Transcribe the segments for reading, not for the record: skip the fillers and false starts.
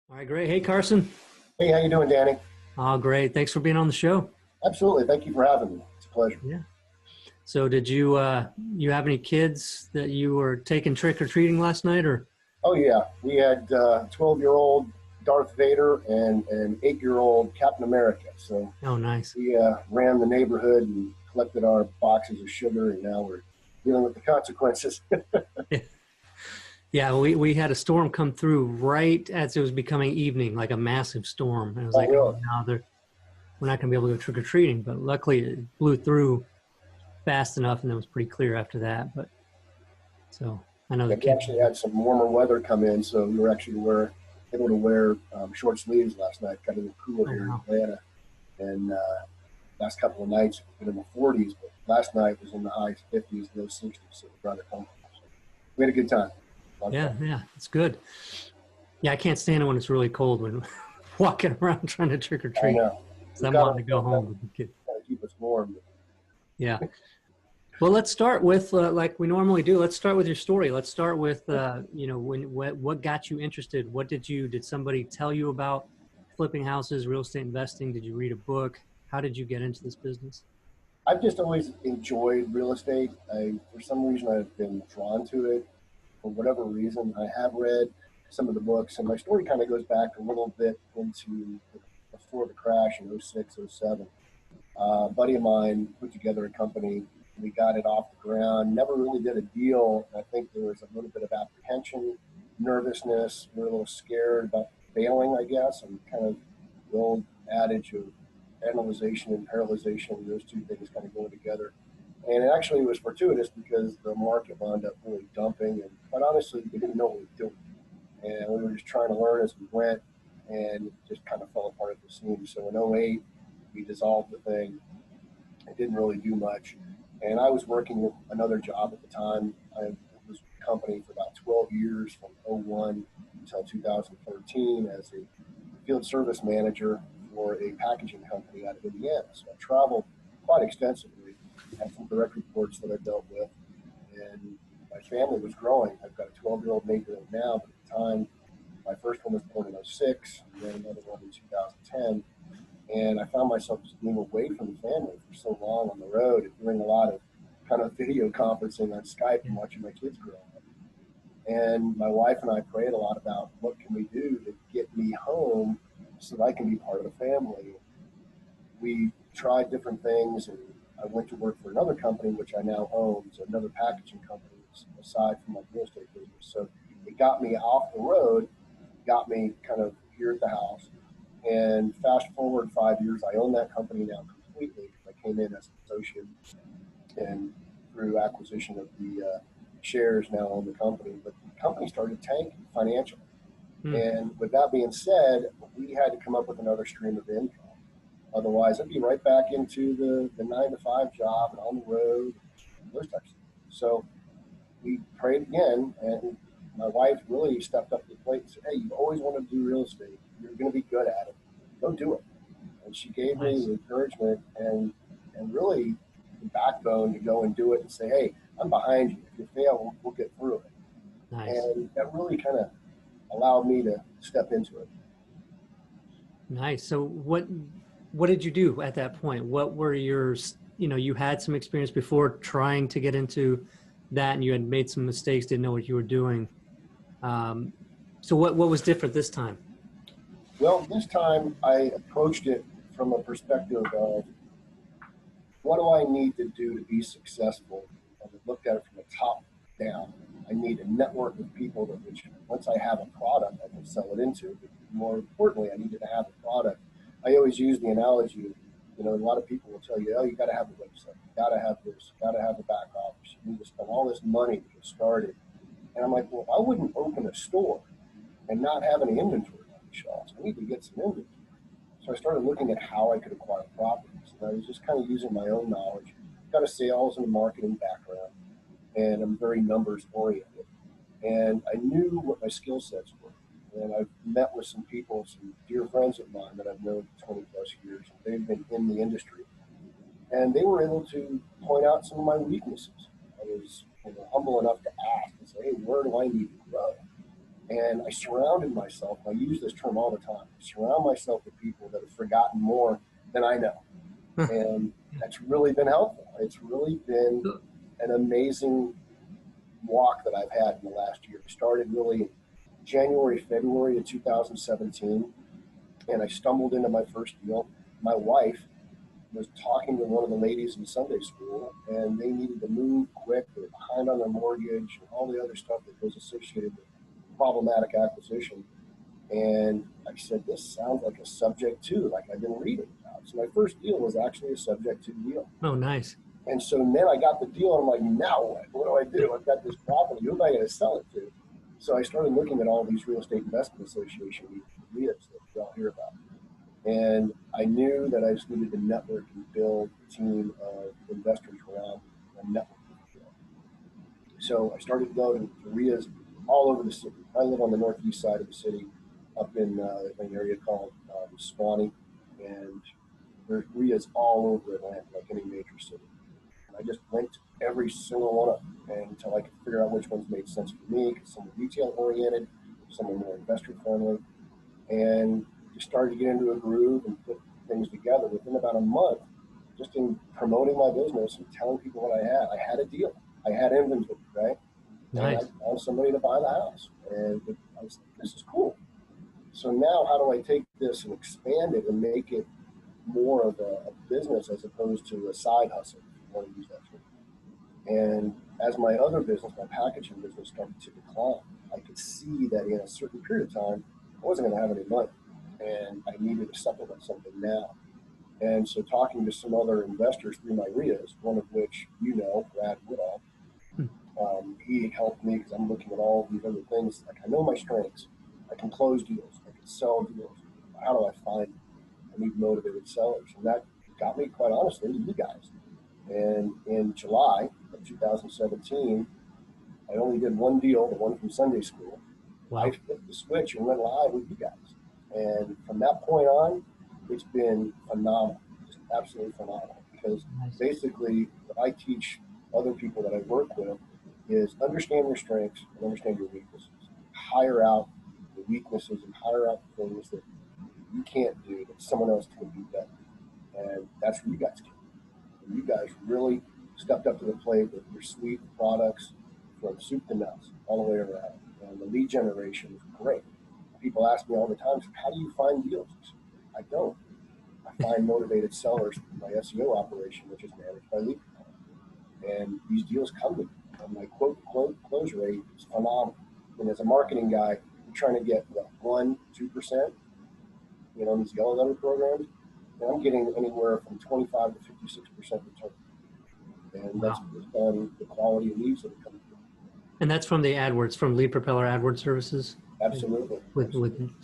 All right, great. Hey, Carson. Hey, how you doing, Danny? Oh, great. Thanks for being on the show. Absolutely. Thank you for having me. It's a pleasure. Yeah. So, did you have any kids that you were taking trick or treating last night, or? Oh yeah, we had 12-year-old Darth Vader and an 8-year-old Captain America. So Oh, nice. we ran the neighborhood and collected our boxes of sugar, and now we're dealing with the consequences. Yeah, we had a storm come through right as it was becoming evening, like a massive storm. And I was Oh, like, oh, really? no, we're not going to be able to go trick or treating. But luckily, it blew through fast enough, and it was pretty clear after that. But so I know the Yeah, we kids. actually had some warmer weather come in, so we were actually able to wear short sleeves last night. Got a little cooler Oh, here in wow. Atlanta, and last couple of nights it's been in the 40s, but last night was in the high 50s, low 60s, so it was rather comfortable. So we had a good time. A lot of Yeah, fun. yeah, it's good. Yeah, I can't stand it when it's really cold when walking around trying to trick or I treat. know. Because We've I'm got wanting to our go stuff home done with the kid. to keep us warm. Yeah. Well, let's start with like we normally do. Let's start with your story. Let's start with what got you interested. Did somebody tell you about flipping houses, real estate investing? Did you read a book? How did you get into this business? I've just always enjoyed real estate. For some reason, I've been drawn to it. For whatever reason, I have read some of the books, and my story kind of goes back a little bit into before the crash in '06, '07. A buddy of mine put together a company. We got it off the ground. Never really did a deal. I think there was a little bit of apprehension, nervousness. We were a little scared about failing, I guess, and kind of the old adage of analyzation and paralyzation. Those two things kind of go together. And it actually was fortuitous because the market wound up really dumping. And quite honestly, we didn't know what we were doing. And we were just trying to learn as we went, and it just kind of fell apart at the seams. So in '08, we dissolved the thing. It didn't really do much. And I was working another job at the time. I was with the company for about 12 years from '01 until 2013 as a field service manager for a packaging company out of Indiana. So I traveled quite extensively, had some direct reports that I dealt with, and my family was growing. I've got a 12-year-old and 8-year-old now, but at the time, my first one was born in '06, and then another one in 2010. And I found myself just being away from the family for so long on the road and doing a lot of kind of video conferencing on Skype and watching my kids grow up. And my wife and I prayed a lot about what can we do to get me home so that I can be part of the family. We tried different things, and I went to work for another company, which I now own, so another packaging company aside from my real estate business. So it got me off the road, got me kind of here at the house. And fast forward 5 years, I own that company now completely. I came in as an associate, and through acquisition of the shares, now own the company. But the company started tanking financially. Hmm. And with that being said, we had to come up with another stream of income. Otherwise, I'd be right back into the 9 to 5 job and on the road, and those types of things. So we prayed again, and my wife really stepped up to the plate and said, "Hey, you've always wanted to do real estate. You're going to be good at it. Go do it." And she gave me Nice. the encouragement and really the backbone to go and do it and say, "Hey, I'm behind you. If you fail, we'll get through it." Nice. And that really kind of allowed me to step into it. Nice. So what did you do at that point? What were you had some experience before trying to get into that and you had made some mistakes, didn't know what you were doing. Um, so what was different this time? Well, this time I approached it from a perspective of what do I need to do to be successful? And I looked at it from the top down. I need a network of people that which once I have a product, I can sell it into. But more importantly, I needed to have a product. I always use the analogy of, a lot of people will tell you, oh, you got to have a website, you got to have this, you got to have a back office, you need to spend all this money to get started. And I'm like, well, I wouldn't open a store and not have any inventory on the shelves. I need to get some inventory. So I started looking at how I could acquire properties. And I was just kind of using my own knowledge. Got a sales and marketing background, and I'm very numbers oriented. And I knew what my skill sets were. And I've met with some people, some dear friends of mine that I've known for 20 plus years. And they've been in the industry. And they were able to point out some of my weaknesses. I was humble enough to ask and say, hey, where do I need to grow? And I surrounded myself, I use this term all the time, I surround myself with people that have forgotten more than I know. And that's really been helpful. It's really been an amazing walk that I've had in the last year. It started really January, February of 2017, and I stumbled into my first deal. My wife was talking to one of the ladies in Sunday school, and they needed to move quick. They were behind on their mortgage and all the other stuff that goes associated with problematic acquisition. And I said, this sounds like a subject to, like I've been reading about. So my first deal was actually a subject to deal. Oh, nice. And so then I got the deal, and I'm like, now what? What do I do? I've got this property. Who am I going to sell it to? So I started looking at all these real estate investment association REITs that we all hear about. And I knew that I just needed to network and build a team of investors around a network. So I started going to REITs all over the city. I live on the northeast side of the city, up in an area called Swanee, and there's REITs all over Atlanta, like any major city. And I just went to every single one of them until I could figure out which ones made sense for me, because some were retail oriented, some were more investor friendly, and just started to get into a groove and put things together. Within about a month, just in promoting my business and telling people what I had a deal. I had inventory, right? Nice. And I found somebody to buy the house. And I was like, this is cool. So now how do I take this and expand it and make it more of a business as opposed to a side hustle, if you want to use that term. And as my other business, my packaging business, started to decline, I could see that in a certain period of time, I wasn't going to have any money. And I needed to supplement something now. And so talking to some other investors through my REITs, one of which you know, Brad Woodall, he helped me because I'm looking at all these other things. Like, I know my strengths. I can close deals. I can sell deals. How do I find them? I need motivated sellers. And that got me, quite honestly, to you guys. And in July of 2017, I only did one deal, the one from Sunday school. Wow. I flipped the switch and went live with you guys. And from that point on, it's been phenomenal, just absolutely phenomenal. Because basically, what I teach other people that I work with is understand your strengths and understand your weaknesses. Hire out the weaknesses and hire out the things that you can't do that someone else can do better. And that's what you guys can. And you guys really stepped up to the plate with your suite of products from soup to nuts, all the way around. And the lead generation is great. People ask me all the time, how do you find deals? I don't. I find motivated sellers through my SEO operation, which is managed by Lead. And these deals come to me. And my quote close rate is phenomenal. And as a marketing guy, I'm trying to get 1-2%, these yellow letter programs, and I'm getting anywhere from 25 to 56% return. And that's based on the quality of leads that are coming through. And that's from the AdWords, from Lead Propeller AdWords services? Absolutely. With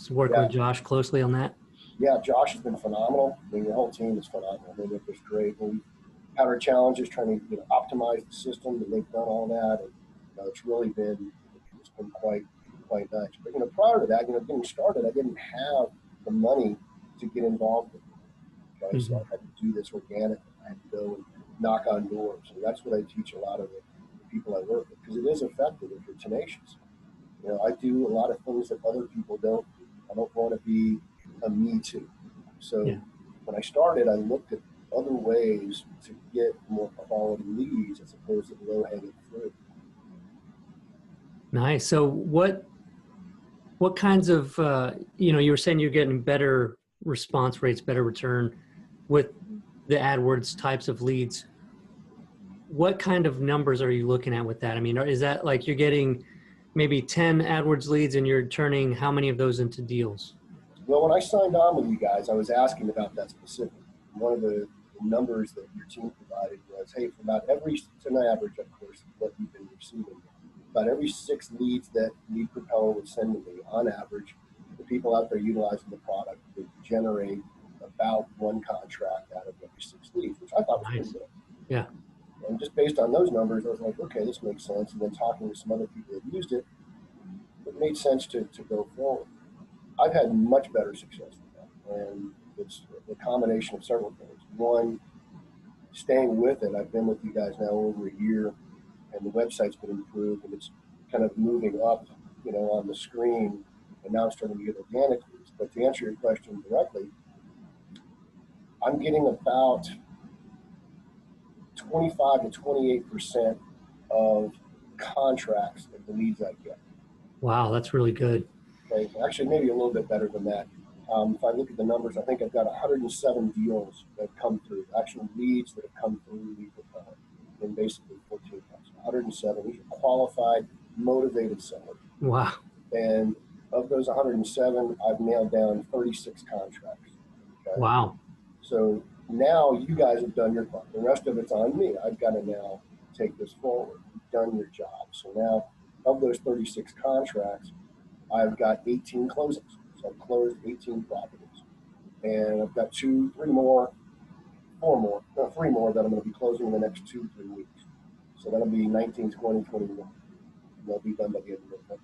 working with Josh closely on that? Yeah, Josh has been phenomenal. I mean, your whole team is phenomenal. They work just great. We've had our challenges trying to optimize the system, and they've done all that. And it's really been quite nice. But prior to that, getting started, I didn't have the money to get involved with it. Okay? So I had to do this organically. I had to go and knock on doors. And that's what I teach a lot of the people I work with, because it is effective if you're tenacious. I do a lot of things that other people don't do. I don't want to be a me too. So when I started, I looked at other ways to get more quality leads as opposed to low-hanging fruit. Nice. So what kinds of, you were saying you're getting better response rates, better return with the AdWords types of leads. What kind of numbers are you looking at with that? I mean, is that like you're getting maybe 10 AdWords leads and you're turning how many of those into deals? Well, when I signed on with you guys, I was asking about that specifically. One of the numbers that your team provided was, hey, for about it's an average, of course, what you've been receiving. About every 6 leads that Lead Propeller would send to me, on average, the people out there utilizing the product would generate about 1 contract out of every 6 leads, which I thought was pretty good. Yeah. And just based on those numbers, I was like, okay, this makes sense. And then talking to some other people that used it, it made sense to go forward. I've had much better success with that. And it's a combination of several things. One, staying with it. I've been with you guys now over a year, and the website's been improved, and it's kind of moving up on the screen, and now I'm starting to get organic leads. But to answer your question directly, I'm getting about 25 to 28% of contracts of the leads I get. Wow, that's really good. Okay, actually maybe a little bit better than that. If I look at the numbers, I think I've got 107 deals that have come through, actual leads that have come through lead propellant in basically 14 months. 107, these are qualified, motivated sellers. Wow. And of those 107, I've nailed down 36 contracts. Okay? Wow. So now you guys have done your part. The rest of it's on me. I've got to now take this forward. You've done your job. So now of those 36 contracts, I've got 18 closings. So I've closed 18 properties. And I've got three more that I'm going to be closing in the next 2-3 weeks. So that'll be 19, 20, 21. And they'll be done by the end of November.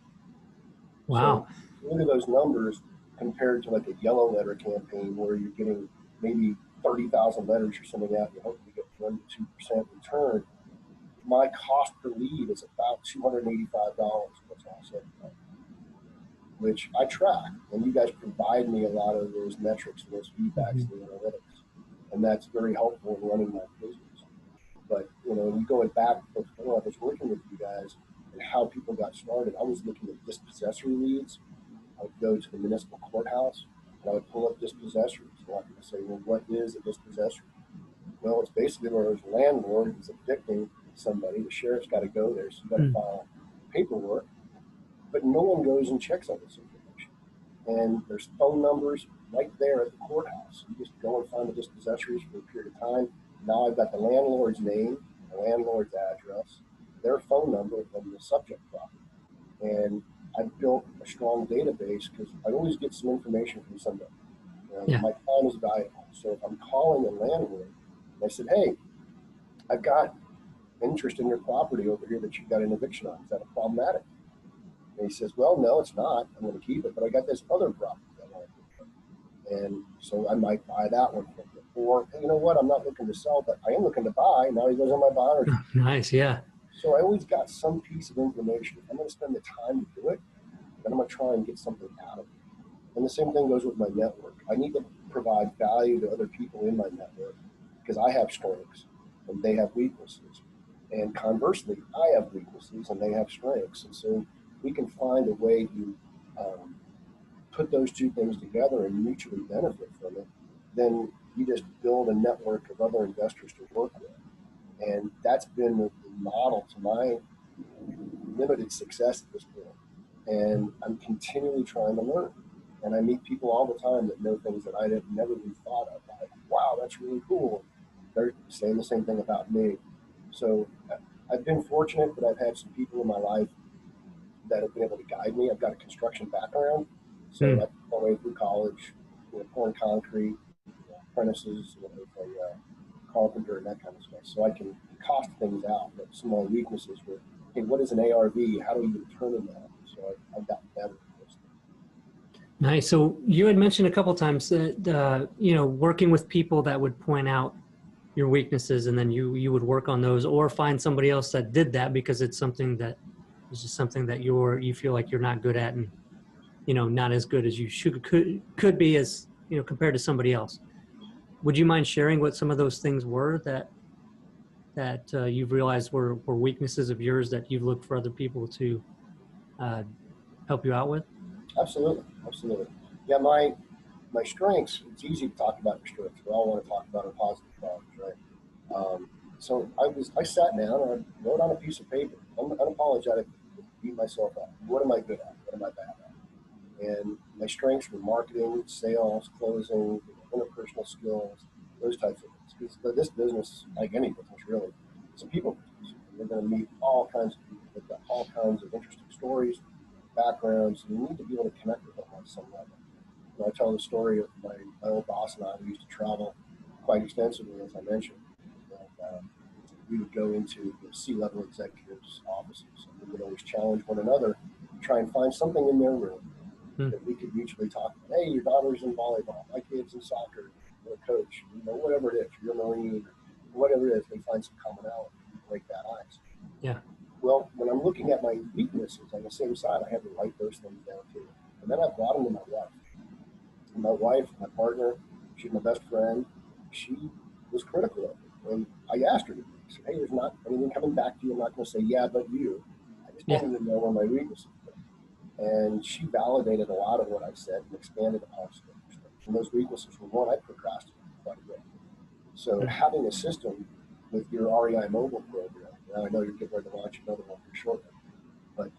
Wow. So look at those numbers compared to like a yellow letter campaign where you're getting maybe 30,000 letters you're sending out. You hope you get 1 to 2% return. My cost per lead is about $285. What's all said and done, which I track, and you guys provide me a lot of those metrics and those feedbacks and analytics, and that's very helpful in running my business. But you going back before I was working with you guys and how people got started, I was looking at dispossessory leads. I would go to the municipal courthouse and I would pull up dispossessories. And I would say, well, what is a dispossessory? Well, it's basically where a landlord is evicting somebody. The sheriff's got to go there, so you got to file paperwork. But no one goes and checks on this information. And there's phone numbers right there at the courthouse. You just go and find the dispossessories for a period of time. Now I've got the landlord's name, the landlord's address, their phone number, and the subject property. And I've built a strong database because I always get some information from somebody. My time is valuable. So if I'm calling a landlord, and I said, hey, I've got interest in your property over here that you've got an eviction on. Is that a problematic? And he says, well, no, it's not. I'm going to keep it, but I got this other property I want to keep. And so I might buy that one from you. Or, hey, you know what? I'm not looking to sell, but I am looking to buy. Now he goes on my buyer's. Nice, yeah. So I always got some piece of information. If I'm going to spend the time to do it, then I'm going to try and get something out of it. And the same thing goes with my network. I need to provide value to other people in my network because I have strengths and they have weaknesses. And conversely, I have weaknesses and they have strengths. And so we can find a way to put those two things together and mutually benefit from it. Then you just build a network of other investors to work with. And that's been the model to my limited success at this point. And I'm continually trying to learn. And I meet people all the time that know things that I had never even thought of. Like, wow, that's really cool. They're saying the same thing about me. So I've been fortunate that I've had some people in my life that have been able to guide me. I've got a construction background. So I went away through college, pouring concrete, apprentices, with a carpenter and that kind of stuff. So I can cost things out. But some of my weaknesses were, hey, what is an ARV? How do we determine that? So I've gotten better at this. Nice. So you had mentioned a couple of times that, working with people that would point out your weaknesses and then you would work on those or find somebody else that did that because it's something that is just something that you feel like you're not good at and, not as good as you could be as, compared to somebody else. Would you mind sharing what some of those things were that you've realized were weaknesses of yours that you've looked for other people to help you out with? Absolutely. Yeah, my strengths, it's easy to talk about your strengths. We all want to talk about our positive qualities, right? So I sat down and I wrote on a piece of paper, unapologetic, beat myself up. What am I good at? What am I bad at? And my strengths were marketing, sales, closing, interpersonal skills, those types of things. Because this business, like any business really, it's a people business. You're going to meet all kinds of people that got all kinds of interesting stories, backgrounds, and you need to be able to connect with them on some level. I tell the story of my old boss and I. We used to travel quite extensively, as I mentioned. And, we would go into C-level executives' offices, and we would always challenge one another to try and find something in their room that we could mutually talk about. Hey, your daughter's in volleyball. My kid's in soccer. You're a coach. Whatever it is. You're a Marine. Whatever it is, we find some commonality. Break that ice. Yeah. Well, when I'm looking at my weaknesses on the same side, I have to write those things down too. And then I brought them to my wife. And my wife, my partner, she's my best friend. She was critical of it. And I asked her, I said, hey, there's not anything coming back to you. I'm not going to say, yeah, but you. I just Yeah. wanted to know where my weaknesses were. And she validated a lot of what I said and expanded upon some of those things. And those weaknesses were one, I procrastinated quite a bit. So having a system with your REI mobile program, now I know you're getting ready to launch another one here shortly, but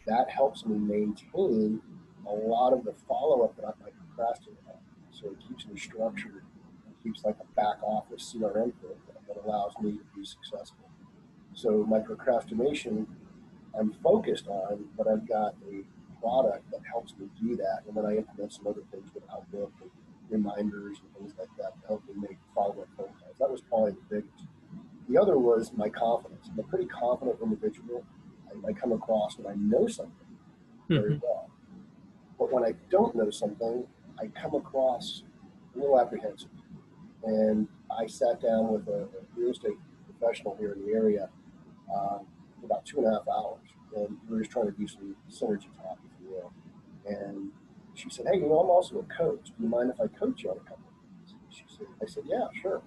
that helps me maintain a lot of the follow-up that I might procrastinate on. So it keeps me structured. It keeps like a back office CRM program that allows me to be successful. So my procrastination, I'm focused on, but I've got a product that helps me do that. And then I implement some other things with Outlook and reminders and things like that to help me make follow-up phone calls. That was probably the biggest. The other was my confidence. I'm a pretty confident individual. I come across when I know something very well. But when I don't know something, I come across a little apprehensive. And I sat down with a real estate professional here in the area for about 2.5 hours. And we were just trying to do some synergy talk, if you will. And she said, hey, I'm also a coach. Do you mind if I coach you on a couple of things? I said, yeah, sure.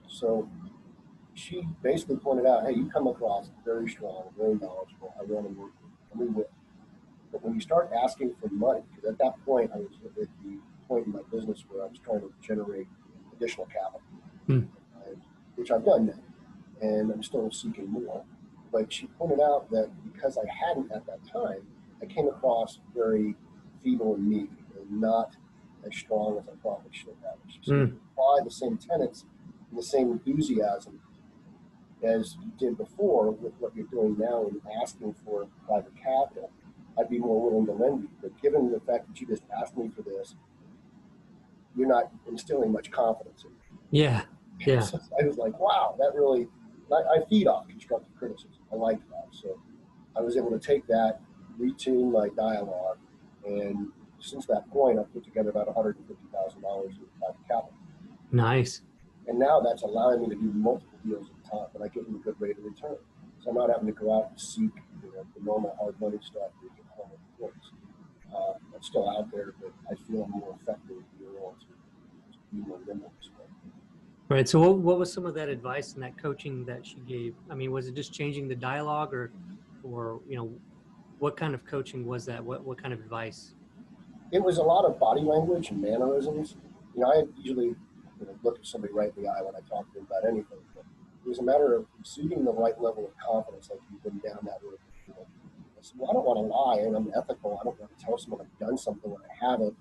So she basically pointed out, hey, you come across very strong, very knowledgeable. I want to work with you, and we will. But when you start asking for money, because at that point I was at the point in my business where I was trying to generate additional capital, which I've done now, and I'm still seeking more. But she pointed out that because I hadn't at that time, I came across very feeble and meek and not as strong as I probably should have. She said, if you apply the same tenets and the same enthusiasm as you did before with what you're doing now and asking for private capital, I'd be more willing to lend you. But given the fact that you just asked me for this, you're not instilling much confidence in me. Yeah. Yeah. So I was like, wow, that really, I feed off constructive criticism. I like that. So I was able to take that, retune my dialogue, and since that point, I've put together about $150,000 in private capital. Nice. And now that's allowing me to do multiple deals at a time, and I get a good rate of return. So I'm not having to go out and seek the normal hard money stuff to get home with points. I'm still out there, but I feel I'm more effective being able to be more nimble this way. Right. So what was some of that advice and that coaching that she gave? I mean, was it just changing the dialogue or what kind of coaching was that? What kind of advice? It was a lot of body language and mannerisms. I usually look at somebody right in the eye when I talk to them about anything. But it was a matter of exuding the right level of confidence, like you've been down that road. I said, well, I don't want to lie, and I'm ethical. I don't want to tell someone I've done something when I haven't.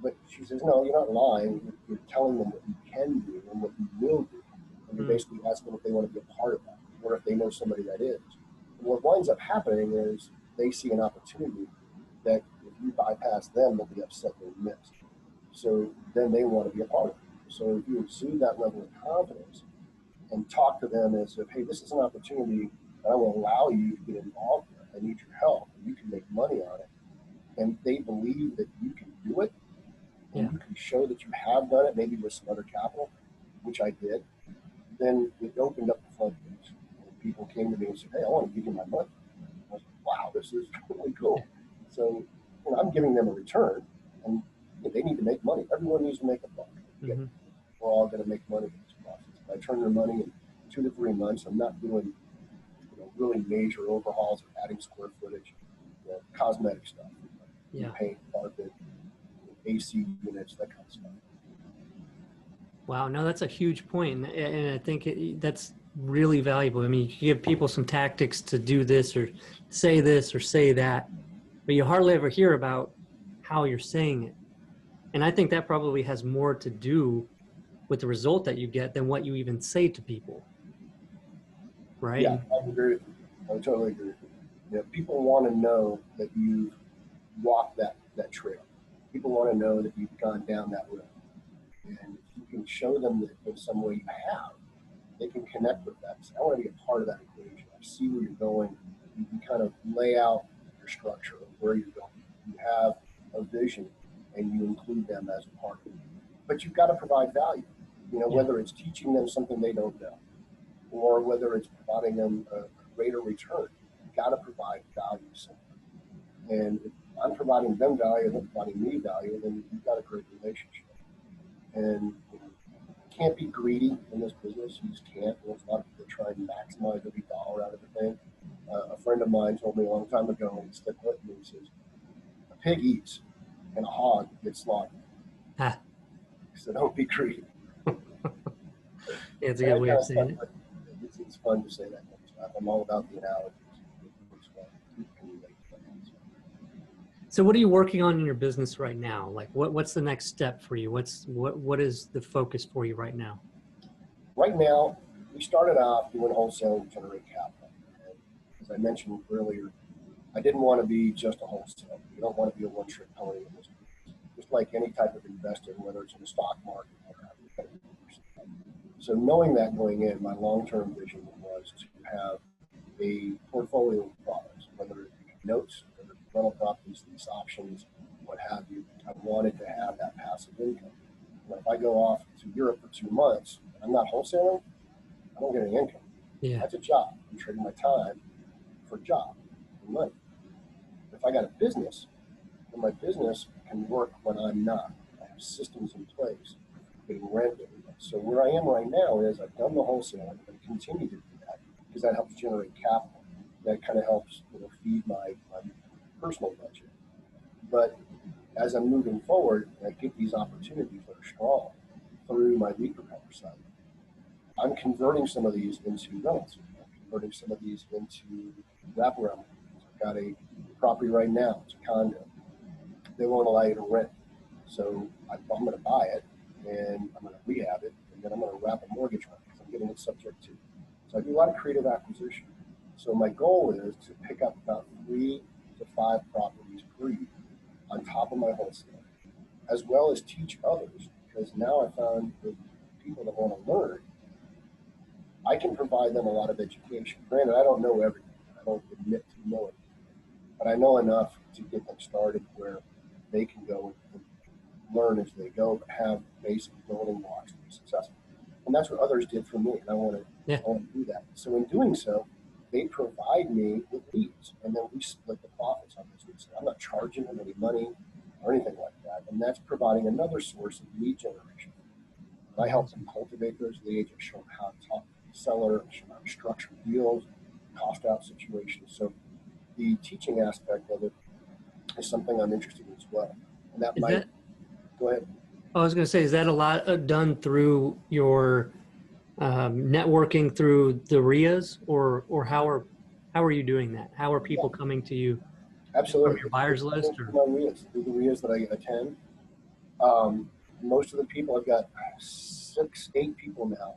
But she says, no, you're not lying. You're telling them what you can do and what you will do. And you're basically asking them if they want to be a part of that or if they know somebody that is. And what winds up happening is they see an opportunity that if you bypass them, they'll be upset they missed. So then they want to be a part of it. So if you exude that level of confidence and talk to them as if, hey, this is an opportunity that I will allow you to get involved with. I need your help. And you can make money on it. And they believe that you can do it. And you can show that you have done it, maybe with some other capital, which I did. Then it opened up the floodgates. And people came to me and said, hey, I want to give you my money. I was like, wow, this is really cool. So I'm giving them a return, and they need to make money. Everyone needs to make a buck. We're all going to make money in this process. If I turn their money in 2 to 3 months, I'm not doing really major overhauls or adding square footage, cosmetic stuff, paint, carpet, AC units, that kind of stuff. Wow, no, that's a huge point, and I think that's really valuable. I mean, you give people some tactics to do this or say that, but you hardly ever hear about how you're saying it. And I think that probably has more to do with the result that you get than what you even say to people, right? Yeah, I agree with you. I totally agree with you. People want to know that you've walked that trail. People want to know that you've gone down that road. And if you can show them that in some way you have, they can connect with that. So I want to be a part of that equation. I see where you're going. You can kind of lay out your structure of where you're going. You have a vision, and you include them as a partner. But you've got to provide value. Whether it's teaching them something they don't know, or whether it's providing them a rate of return. You've got to provide value somewhere. And if I'm providing them value and they're providing me value, then you've got a great relationship. And you can't be greedy in this business. You just can't. There's a lot of people that try and maximize every dollar out of the thing. A friend of mine told me a long time ago, and stick with me, he says, a pig eats and a hog gets slaughtered. Ah. So don't be greedy. Yeah, it's a good way of saying it. It's fun to say that kind of stuff. I'm all about the analogies. So what are you working on in your business right now? Like what's the next step for you? What is the focus for you right now? Right now, we started off doing wholesale to generate capital. And as I mentioned earlier, I didn't want to be just a wholesale. You don't want to be a one-trick pony in this business. Just like any type of investor, whether it's in the stock market or whatever. So knowing that going in, my long-term vision was to have a portfolio of products, whether it be notes, whether it be rental properties, lease options, what have you. I wanted to have that passive income. And if I go off to Europe for 2 months, and I'm not wholesaling, I don't get any income. Yeah. That's a job. I'm trading my time for a job, for money. If I got a business, then my business can work when I'm not. I have systems in place, getting rent every month. So where I am right now is I've done the wholesaling. I'm going to continue to do that because that helps generate capital. That kind of helps feed my personal budget. But as I'm moving forward, I get these opportunities that are strong through my lead propeller side. I'm converting some of these into rentals. I'm converting some of these into wraparound. I've got a property right now. It's a condo. They won't allow you to rent. So I'm going to buy it, and I'm going to rehab it, and then I'm going to wrap a mortgage on it because I'm getting it subject to. So I do a lot of creative acquisition. So my goal is to pick up about 3 to 5 properties per year on top of my wholesale, as well as teach others, because now I found that people that want to learn, I can provide them a lot of education. Granted, I don't know everything. I don't admit to knowing, but I know enough to get them started where they can go and learn as they go, but have basic building blocks to be successful. And that's what others did for me, and I want to do that. So in doing so, they provide me with leads, and then we split the profits on those leads. I'm not charging them any money or anything like that, and that's providing another source of lead generation. And I help them cultivate those leads and show them how to talk to the seller, show them how to structure deals, cost out situations. So the teaching aspect of it is something I'm interested in as well. And that go ahead. I was going to say, is that a lot done through your networking through the RIAs, or how are you doing that? How are people coming to you? Absolutely. From your buyers list, or through the RIAs that I attend. Most of the people, I've got 6, 8 people now,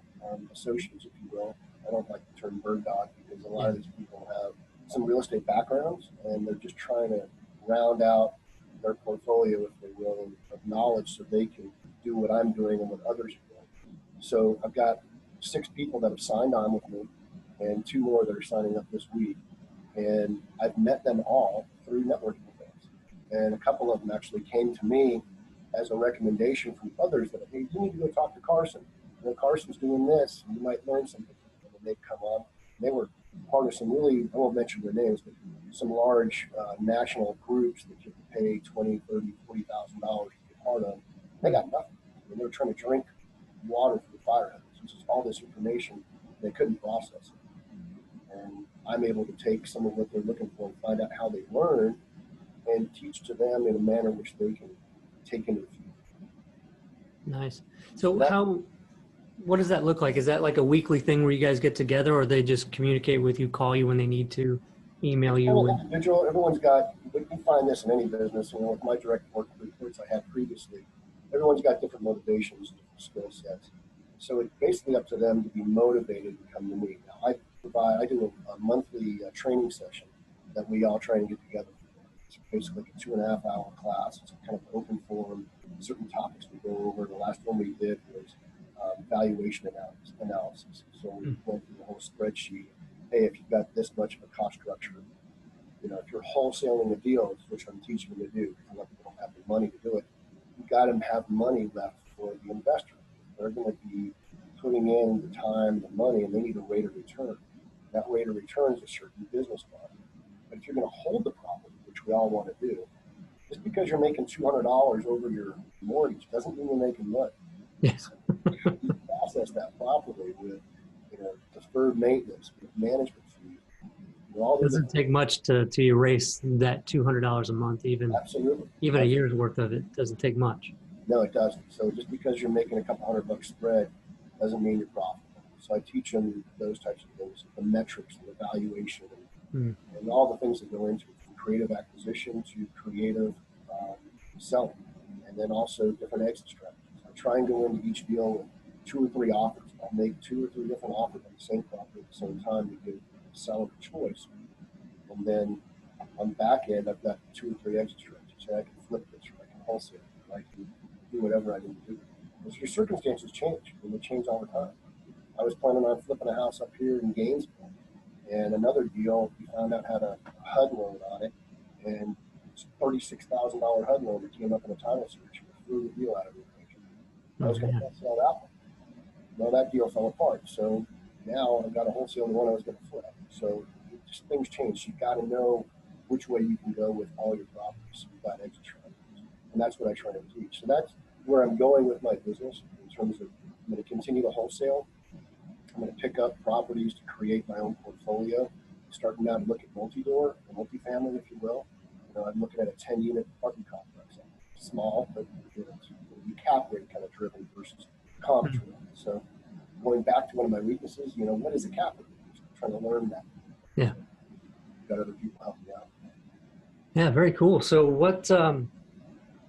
associates, if you will. I don't like the term bird dog because a lot of these people have some real estate backgrounds, and they're just trying to round out their portfolio, if they will, of knowledge so they can do what I'm doing and what others are doing. So I've got 6 people that have signed on with me and 2 more that are signing up this week. And I've met them all through networking events. And a couple of them actually came to me as a recommendation from others that, hey, you need to go talk to Carson. Carson's doing this, and you might learn something. And then they've come on. They were part of some really, I won't mention their names, but some large national groups that you can pay $20,000, $30,000, $40,000 to be part of. They got nothing. I mean, they were trying to drink water from the fire hose. This is all this information they couldn't process. And I'm able to take some of what they're looking for and find out how they learn and teach to them in a manner which they can take into the future. Nice. So what does that look like? Is that like a weekly thing where you guys get together, or they just communicate with you, call you when they need to, email you? Individual. Everyone's got, you find this in any business, with my direct work reports I had previously, everyone's got different motivations, different skill sets. So it's basically up to them to be motivated to come to me. Now, I do a monthly training session that we all try and get together for. It's basically a 2.5-hour class. It's kind of open forum, certain topics we go over. The last one we did was valuation analysis. So we went through the whole spreadsheet. Hey, if you've got this much of a cost structure, if you're wholesaling a deal, which I'm teaching them to do, because a lot of people don't have the money to do it, you've got to have money left for the investor. They're going to be putting in the time, the money, and they need a rate of return. That rate of return is a certain business model. But if you're going to hold the property, which we all want to do, just because you're making $200 over your mortgage doesn't mean you're making money. Yes. You process that properly with, deferred maintenance, with management fees. It doesn't take much to erase that $200 a month, even Absolutely. a year's worth of it doesn't take much. No, it doesn't. So just because you're making a couple $100 spread doesn't mean you're profitable. So I teach them those types of things, the metrics, and the valuation, and all the things that go into it, from creative acquisition to creative selling, and then also different exit strategies. I try and go into each deal with 2 or 3 offers. I'll make 2 or 3 different offers on the same property at the same time to give the seller a choice. And then on the back end, I've got 2 or 3 exit strategies. So I can flip this, or I can wholesale, or I can do whatever I need to do. Because your circumstances change, and they change all the time. I was planning on flipping a house up here in Gainesville, and another deal, we found out had a HUD loan on it, and it's a $36,000 HUD loan that came up in a title search and threw the deal out of the equation. I was going to sell that one. Well, that deal fell apart. So now I've got to wholesale the one I was going to flip. So just things change. You've got to know which way you can go with all your properties. You've got exit strategies. And that's what I try to teach. So that's where I'm going with my business in terms of I'm going to continue to wholesale. I'm going to pick up properties to create my own portfolio, starting now to look at multi-door, multifamily, if you will. I'm looking at a 10-unit apartment complex. Small, but it's cap rate kind of driven versus comp driven. So going back to one of my weaknesses, what is a cap rate? I'm trying to learn that. Yeah. Got other people helping me out. Yeah, very cool. So what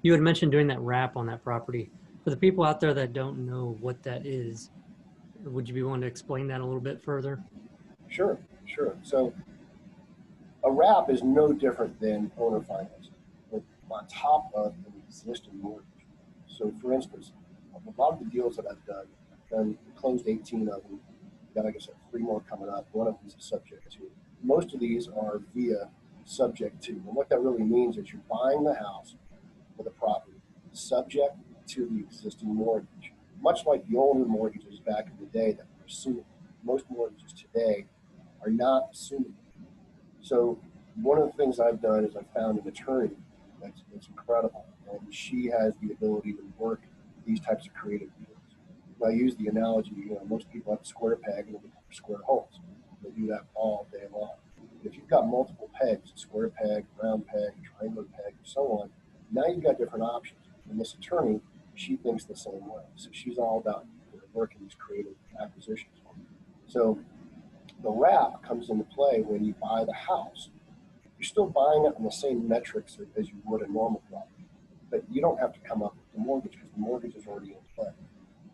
you had mentioned doing that wrap on that property. For the people out there that don't know what that is, would you be willing to explain that a little bit further? Sure. So a wrap is no different than owner financing, but on top of an existing mortgage. So for instance, a lot of the deals that I've done closed 18 of them. Got, like I said, 3 more coming up. One of them is a subject to. Most of these are via subject to. And what that really means is you're buying the house or the property subject to the existing mortgage. Much like the older mortgages back in the day that were assumable. Most mortgages today are not assumable. So one of the things I've done is I found an attorney that's incredible, and she has the ability to work these types of creative deals. I use the analogy, most people have a square peg and looking for square holes. They do that all day long. If you've got multiple pegs, square peg, round peg, triangular peg, and so on, now you've got different options. And this attorney, she thinks the same way. So she's all about working these creative acquisitions. So the wrap comes into play when you buy the house. You're still buying it on the same metrics as you would a normal property, but you don't have to come up with the mortgage because the mortgage is already in play.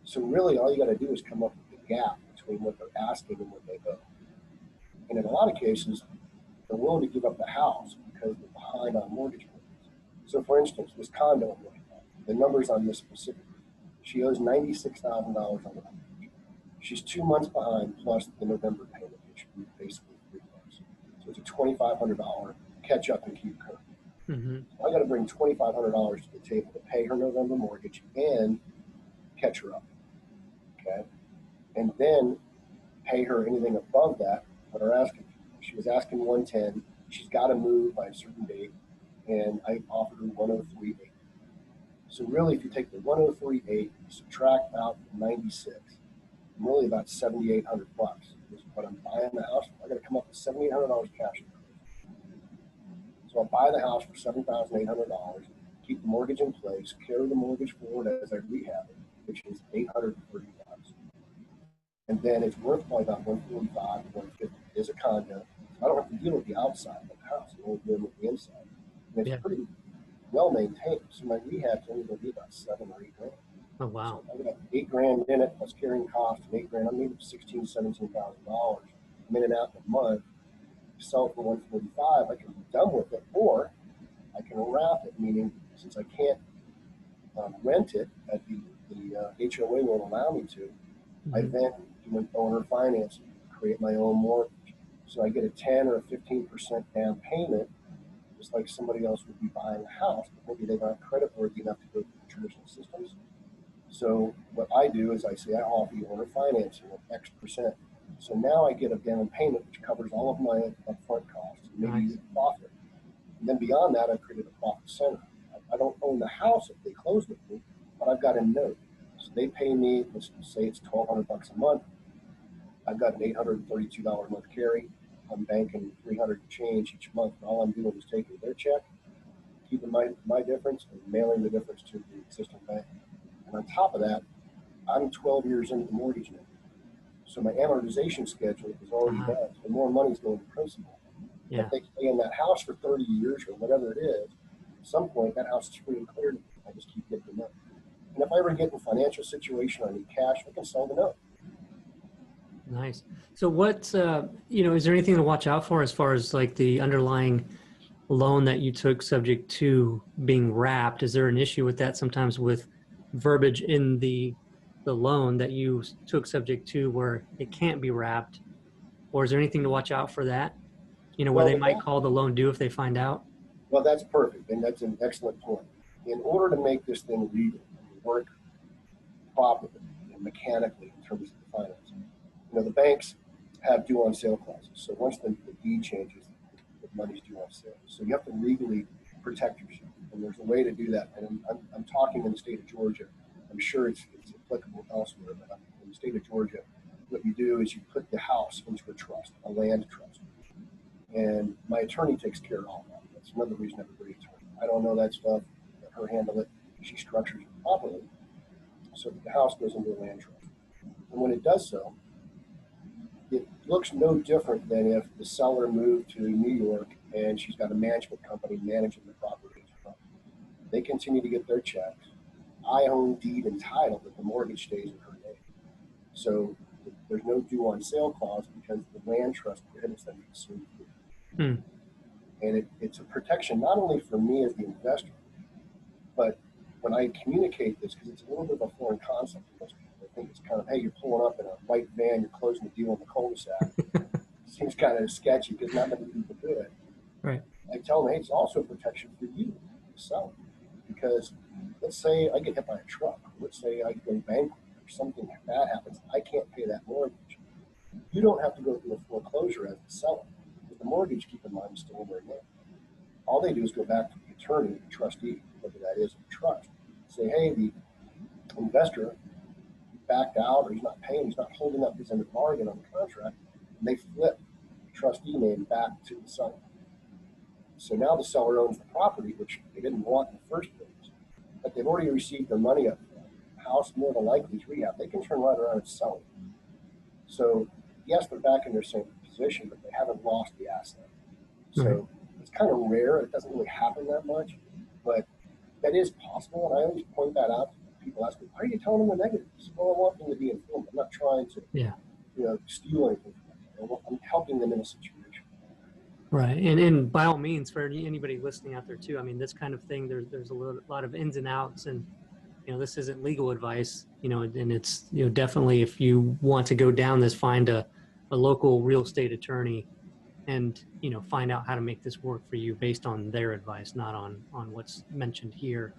So really all you got to do is come up with the gap between what they're asking and what they owe. And in a lot of cases, they're willing to give up the house because they're behind on mortgage payments. So for instance, this condo I'm looking at, the numbers on this specific, she owes $96,000 on the mortgage. She's 2 months behind plus the November payment, which would be basically $3. So it's a $2,500 catch up and keep current. So I got to bring $2,500 to the table to pay her November mortgage and catch her up. Okay, and then pay her anything above that what her asking. She was asking 110. She's got to move by a certain date, and I offered her 103.8. So really, if you take the 103.8, subtract out the 96, I'm really about $7,800 is what I'm buying the house for. I got to come up with $7,800 cash. So I'll buy the house for $7,800, keep the mortgage in place, carry the mortgage forward as I rehab it, which is $830. And then it's worth probably about $145 to $150. It's a condo. I don't have to deal with the outside of the house. I'm only dealing with the inside. And it's pretty well maintained. So my rehab's only going to be about $7,000 or $8,000. Oh wow! So I've got $8,000 in it plus carrying costs and $8,000. I'm maybe $16,000-$17,000. I'm in and out in a month. Sell it for $145. I can be done with it, or I can wrap it. Meaning, since I can't rent it at the HOA won't allow me to, I then do an owner financing, create my own mortgage. So I get a 10 or a 15% down payment, just like somebody else would be buying a house, but maybe they're not credit worthy enough to go through the traditional systems. So what I do is I say I offer you owner financing of X percent. So now I get a down payment which covers all of my upfront costs, maybe Nice. even profit. And then beyond that, I've created a profit center. I don't own the house if they close with me, but I've got a note. So they pay me, let's say it's $1,200 a month. I've got an $832 a month carry. I'm banking 300 and change each month. And all I'm doing is taking their check, keeping my difference, and mailing the difference to the existing bank. And on top of that, I'm 12 years into the mortgage now. So my amortization schedule is already done. So more money's going to principal. Yeah. If they stay in that house for 30 years or whatever it is, at some point that house is free and clear. I just keep getting the note. And if I ever get in a financial situation I need cash, I can sell the note. Nice. So what, is there anything to watch out for as far as like the underlying loan that you took subject to being wrapped? Is there an issue with that sometimes with verbiage in the loan that you took subject to where it can't be wrapped? Or is there anything to watch out for that? Where they might call the loan due if they find out? Well, that's perfect. And that's an excellent point. In order to make this thing legal and work properly and mechanically in terms of the financing, the banks have due on sale clauses. So once the deed changes, the money's due on sale. So you have to legally protect yourself. And there's a way to do that. And I'm talking in the state of Georgia. I'm sure it's applicable elsewhere, but in the state of Georgia, what you do is you put the house into a trust, a land trust. And my attorney takes care of all that. That's another reason I have a great attorney. I don't know that stuff. Let her handle it. She structures it properly so that the house goes into a land trust. And when it does so, it looks no different than if the seller moved to New York and she's got a management company managing the property. They continue to get their checks. I own deed and title, but the mortgage stays in her name. So there's no due on sale clause because the land trust prohibits them from suing. And it's a protection not only for me as the investor, but when I communicate this, because it's a little bit of a foreign concept to most people. I think it's kind of, hey, you're pulling up in a white van, you're closing the deal in the cul-de-sac. Seems kind of sketchy because not many people do it. Right. I tell them, hey, it's also a protection for you, the seller. Because let's say I get hit by a truck. Let's say I go bankrupt or something like that happens. I can't pay that mortgage. You don't have to go through a foreclosure as the seller. But the mortgage, keep in mind, is still in their name. All they do is go back to the attorney, the trustee, whatever that is, a trust. Say, hey, the investor backed out or he's not paying, he's not holding up his end of the bargain on the contract, and they flip the trustee name back to the seller. So now the seller owns the property, which they didn't want in the first place, but they've already received their money up front. The house more than likely is rehab. They can turn right around and sell it. So yes, they're back in their same position, but they haven't lost the asset. So it's kind of rare. It doesn't really happen that much, but that is possible. And I always point that out to people. Ask me, why are you telling them the negatives? Well, I want them to be informed. I'm not trying to, steal anything from them. I'm helping them in a situation. Right. And by all means, for anybody listening out there too, I mean, this kind of thing, there's a lot of ins and outs, and, this isn't legal advice, and it's, definitely if you want to go down this, find a local real estate attorney and, find out how to make this work for you based on their advice, not on what's mentioned here,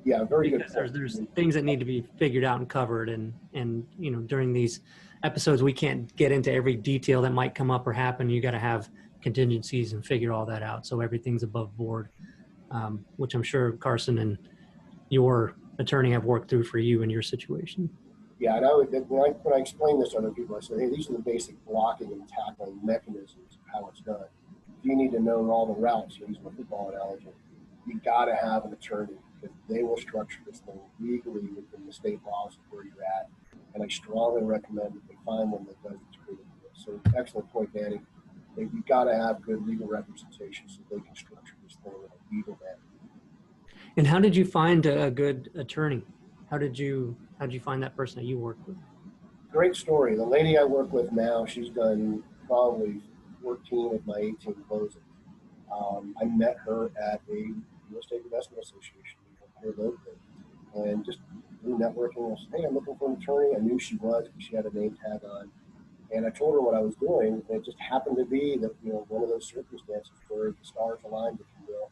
Yeah, very good. Because there's things that need to be figured out and covered. And during these episodes, we can't get into every detail that might come up or happen. You got to have contingencies and figure all that out. So everything's above board, which I'm sure Carson and your attorney have worked through for you in your situation. Yeah, and when I explain this to other people, I say, hey, these are the basic blocking and tackling mechanisms of how it's done. If you need to know all the routes, using a football analogy, you got to have an attorney because they will structure this thing legally within the state laws of where you're at. And I strongly recommend that they find one that does this pretty good. So excellent point, Danny. You've got to have good legal representation so they can structure this thing in a legal manner. And how did you find a good attorney? How did you find that person that you worked with? Great story. The lady I work with now, she's done probably 14 of my 18 closings. I met her at a real estate investment association here locally, and just through networking, I said, hey, I'm looking for an attorney. I knew she was because she had a name tag on, and I told her what I was doing. And it just happened to be that one of those circumstances where the stars aligned, if you will.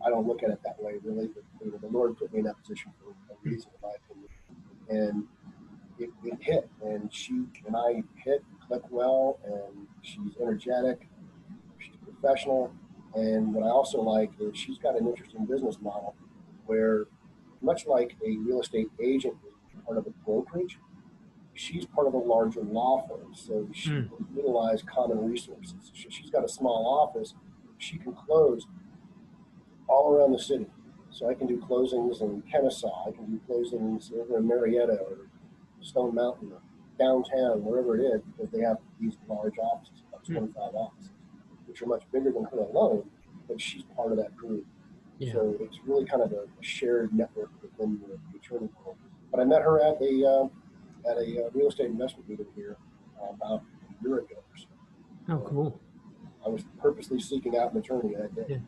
I don't look at it that way really, but the Lord put me in that position for a reason, in my opinion. And it hit, and she and I clicked well, and she's energetic, she's professional, and what I also like is she's got an interesting business model where, much like a real estate agent is part of a brokerage, she's part of a larger law firm, so she can utilize common resources. She's got a small office. She can close all around the city. So I can do closings in Kennesaw. I can do closings over in Marietta or Stone Mountain or downtown, wherever it is, because they have these large offices, about 25 offices, which are much bigger than her alone, but she's part of that group. Yeah. So it's really kind of a shared network within the attorney world. But I met her at a real estate investment meeting here about a year ago or so. Oh, cool. I was purposely seeking out an attorney that day. Yeah.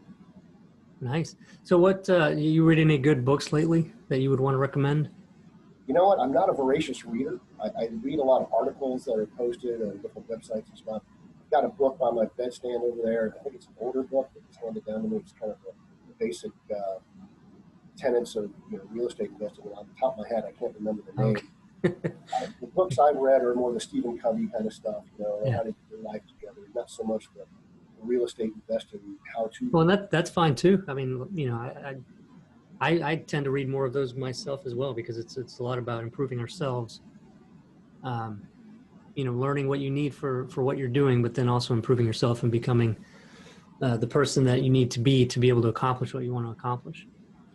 Nice. So what, you read any good books lately that you would want to recommend? You know what? I'm not a voracious reader. I read a lot of articles that are posted on different websites and stuff. I've got a book on my bedstand over there. I think it's an older book that was handed down to me. It's kind of the basic tenets of real estate investing. And on the top of my head, I can't remember the name. Okay. The books I've read are more the Stephen Covey kind of stuff, how to get your life together, not so much the real estate investing, how to. Well, that's fine too. I mean, I tend to read more of those myself as well, because it's a lot about improving ourselves, learning what you need for what you're doing, but then also improving yourself and becoming the person that you need to be able to accomplish what you want to accomplish.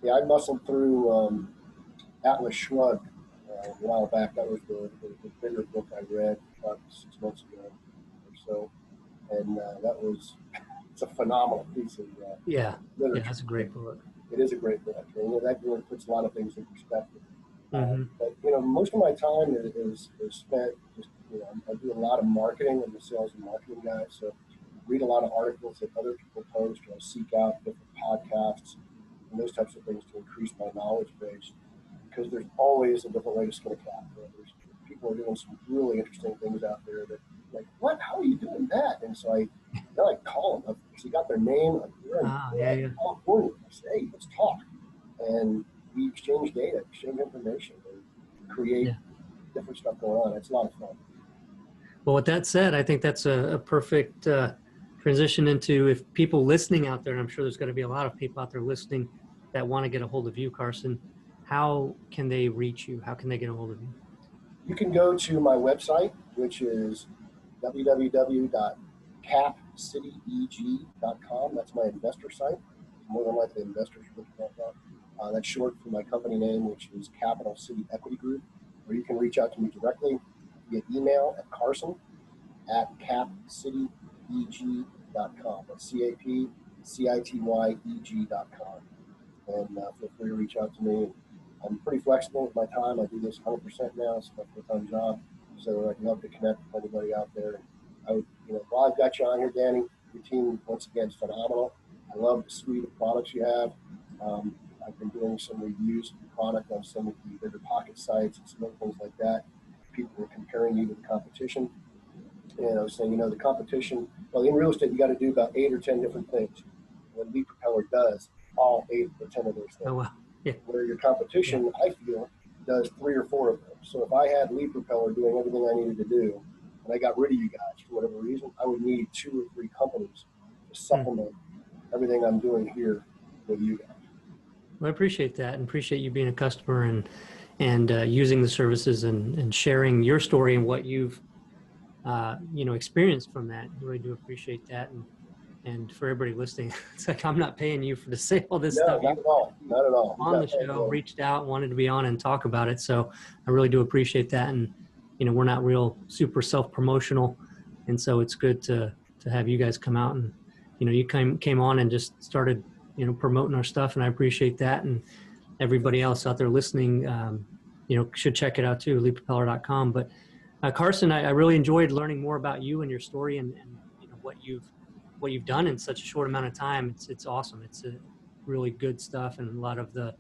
Yeah, I muscled through Atlas Shrugged a while back. That was the bigger book I read about 6 months ago or so, and it's a phenomenal piece of literature. Yeah, that's a great book. It is a great book. That really puts a lot of things in perspective. But most of my time is spent just I do a lot of marketing. I'm a sales and marketing guy, so read a lot of articles that other people post, or I seek out different podcasts and those types of things to increase my knowledge base, because there's always a different way to skin a cat. People are doing some really interesting things out there that, like, what? How are you doing that? And so I call them. Because you got their name. I'm California. I say, hey, let's talk. And we exchange data, exchange information, and create different stuff going on. It's a lot of fun. Well, with that said, I think that's a perfect transition into, if people listening out there, and I'm sure there's going to be a lot of people out there listening that want to get a hold of you, Carson, how can they reach you? How can they get a hold of you? You can go to my website, which is www.capcityeg.com. That's my investor site. More than likely investors are looking at that. That's short for my company name, which is Capital City Equity Group. Or you can reach out to me directly via email at carson@capcityeg.com. That's CAPCITYEG.com. And feel free to reach out to me. I'm pretty flexible with my time. I do this 100% now. It's my full-time job. So I'd love to connect with anybody out there. And I would, while I've got you on here, Danny, your team, once again, is phenomenal. I love the suite of products you have. I've been doing some reviews of the product on some of the bigger pocket sites and some other things like that. People were comparing you to the competition. And I was saying, the competition, well, in real estate, you got to do about 8 or 10 different things. When Lead Propeller does all 8 or 10 of those things. Oh, wow. Yeah. Where your competition, I feel, does 3 or 4 of them. So if I had Lead Propeller doing everything I needed to do, and I got rid of you guys for whatever reason, I would need 2 or 3 companies to supplement everything I'm doing here with you guys. Well, I appreciate that, and appreciate you being a customer and using the services and sharing your story and what you've experienced from that. I really do appreciate that. And for everybody listening, it's like, I'm not paying you to say all this stuff. Not at all. Not at all. On the show, reached out, wanted to be on and talk about it. So I really do appreciate that. And, we're not real super self-promotional. And so it's good to have you guys come out and, you came on and just started, promoting our stuff. And I appreciate that. And everybody else out there listening, should check it out too, leadpropeller.com. But Carson, I really enjoyed learning more about you and your story and what you've done in such a short amount of time. It's awesome. It's a really good stuff. And a lot of the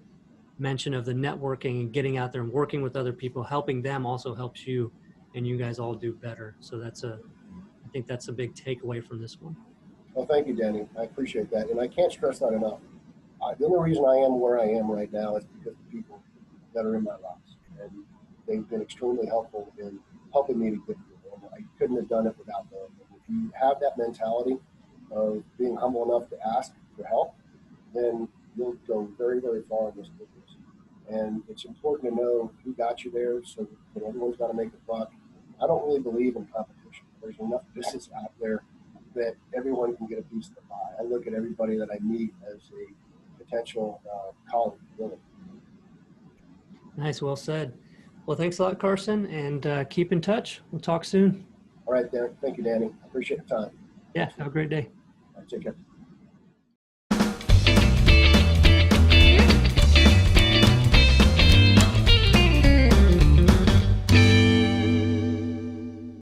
mention of the networking and getting out there and working with other people, helping them also helps you, and you guys all do better. So I think that's a big takeaway from this one. Well, thank you, Danny. I appreciate that. And I can't stress that enough. The only reason I am where I am right now is because of the people that are in my lives. And they've been extremely helpful in helping me to get through. And I couldn't have done it without them. And if you have that mentality of being humble enough to ask for help, then you'll go very, very far in this business. And it's important to know who got you there, so that everyone's got to make a buck. I don't really believe in competition. There's enough business out there that everyone can get a piece of the pie. I look at everybody that I meet as a potential colleague, really. Nice, well said. Well, thanks a lot, Carson, and keep in touch. We'll talk soon. All right, Dan. Thank you, Danny. I appreciate your time. Yeah, have a great day. All right, take care.